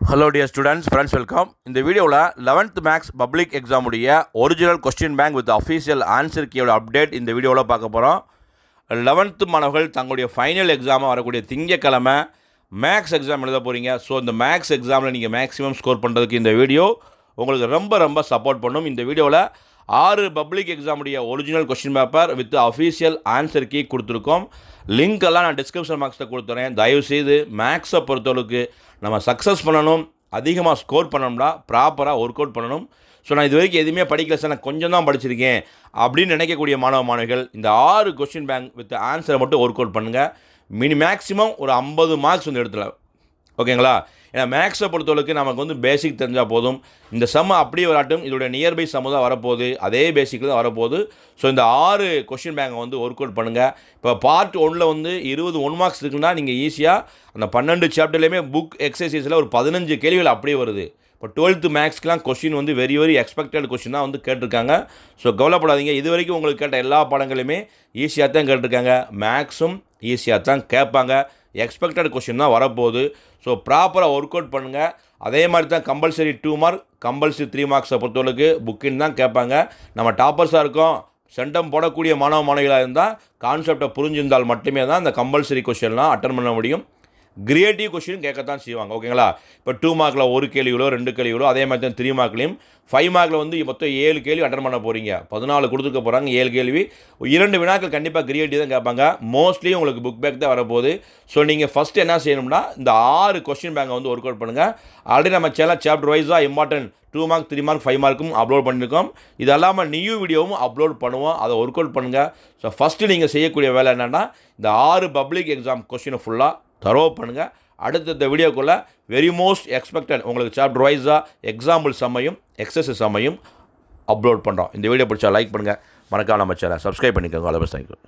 Hello dear students, friends, welcome. இந்த வீடியோவில் 11th maths public எக்ஸாமுடைய original question bank with official answer கீயோட update இந்த வீடியோவில் பார்க்க போகிறோம். 11th மாணவர்கள் தங்களுடைய ஃபைனல் எக்ஸாமை வரக்கூடிய திங்கக்கிழமை மேக்ஸ் எக்ஸாம் எழுத போகிறீங்க. ஸோ இந்த மேக்ஸ் எக்ஸாமில் நீங்கள் மேக்ஸிமம் ஸ்கோர் பண்ணுறதுக்கு இந்த வீடியோ உங்களுக்கு ரொம்ப சப்போர்ட் பண்ணும். இந்த வீடியோவில் 6 பப்ளிக் எக்ஸாமுடைய original question paper with official answer key கொடுத்துருக்கோம். லிங்க்கெல்லாம் நான் டிஸ்கிரிப்ஷன் பாக்ஸில் கொடுத்துறேன். தயவுசெய்து மேக்ஸை பொறுத்தளவுக்கு நம்ம சக்ஸஸ் பண்ணணும், அதிகமாக ஸ்கோர் பண்ணணும்னா ப்ராப்பராக ஒர்க் அவுட் பண்ணணும். ஸோ நான் இது வரைக்கும் எதுவுமே படிக்கல சார், நான் கொஞ்சம் தான் படிச்சிருக்கேன் அப்படின்னு நினைக்கக்கூடிய மாணவர்கள் இந்த 6 கொஸ்டின் பேங்க் வித் ஆன்சரை மட்டும் ஒர்க் அவுட் பண்ணுங்கள். மேக்ஸிமம் ஒரு 50 மார்க்ஸ் வந்து எடுத்துடலாம். ஓகேங்களா? ஏன்னா மேக்ஸை பொறுத்தளவுக்கு நமக்கு வந்து பேசிக் தெரிஞ்சால் போதும். இந்த சம்ம அப்படியே வராட்டும், இதோடைய நியர்பை சம்ம தான் வரப்போகுது, அதே பேசிக்கில் தான் வரப்போகுது. ஸோ இந்த 6 கொஸ்டின் பேங்கை வந்து ஒர்க் அவுட் பண்ணுங்கள். இப்போ பார்ட் 1ல் வந்து 21 மார்க்ஸ் இருக்குன்னா நீங்கள் ஈஸியாக அந்த 12 சாப்டர்லேயுமே புக் எக்ஸசைஸில் ஒரு 15 கேள்விகள் அப்படியே வருது. இப்போ 12th மேக்ஸ்க்கெலாம் கொஸ்டின் வந்து வெரி எக்ஸ்பெக்டட் கொஸ்டின் தான் வந்து கேட்டிருக்காங்க. ஸோ கவலைப்படாதீங்க, இது வரைக்கும் உங்களுக்கு கேட்ட எல்லா பாடங்களுமே ஈஸியாக தான் கேட்டிருக்காங்க. மேக்ஸும் ஈஸியாக தான் கேட்பாங்க. எக்ஸ்பெக்டட் கொஸ்டின் தான் வரப்போகுது. ஸோ ப்ராப்பராக ஒர்க் அவுட் பண்ணுங்கள். அதே மாதிரி தான் கம்பல்சரி 2 மார்க், கம்பல்சரி 3 மார்க்ஸை பொறுத்தவரைக்கு புக்கின் தான் கேட்பாங்க. நம்ம டாப்பர்ஸாக இருக்கோம், சென்டம் போடக்கூடிய மாணவிகளாக இருந்தால் கான்செப்டை புரிஞ்சிருந்தால் மட்டுமே தான் இந்த கம்பல்சரி கொஸ்டின்லாம் அட்டன் பண்ண முடியும். கிரியேட்டிவ் கொஸ்டின் கேட்கத்தான் செய்வாங்க. ஓகேங்களா? இப்போ 2 மார்க்கில் 1 கேள்விகளோ 2 கேள்விகளோ, அதே மாதிரி தான் 3 மார்க்லையும் 5 மார்க்கில் வந்து மொத்தம் 7 கேள்வி அட்டன் பண்ண போகிறீங்க. 14 கொடுத்துக்க போகிறாங்க, 7 கேள்வி, 2 வினாக்கள் கண்டிப்பாக கிரியேட்டிவ் தான் கேட்பாங்க. மோஸ்ட்லி உங்களுக்கு புக் பேக் தான் வரப்போகுது. ஸோ நீங்கள் ஃபஸ்ட்டு என்ன செய்யணும்னா இந்த 6 கொஸ்டின் பேங்கை வந்து ஒர்க் அவுட் பண்ணுங்கள். ஆல்ரெடி நம்ம சேனல் சாப்டர் வைஸாக இம்பார்ட்டன்ட் 2 மார்க், 3 மார்க், 5 மார்க்கும் அப்லோட் பண்ணியிருக்கோம். இது இல்லாமல் நியூ வீடியோவும் அப்லோட் பண்ணுவோம். அதை ஒர்க் அவுட் பண்ணுங்கள். ஸோ ஃபஸ்ட்டு நீங்கள் செய்யக்கூடிய வேலை என்னென்னா இந்த 6 பப்ளிக் எக்ஸாம் கொஸ்டினை ஃபுல்லாக தரோ பண்ணுங்கள். அடுத்த வீடியோக்குள்ளே வெரி மோஸ்ட் எக்ஸ்பெக்டட் உங்களுக்கு சாப்டர் வைஸாக எக்ஸாம்பிள் சம்மையும் எக்ஸசைஸ் சம்மையும் அப்லோட் பண்ணுறோம். இந்த வீடியோ பிடிச்சா லைக் பண்ணுங்கள், மறக்காம நம்ம சேனல் சப்ஸ்கிரைப் பண்ணிக்கோங்க. All the best. தேங்க்யூ.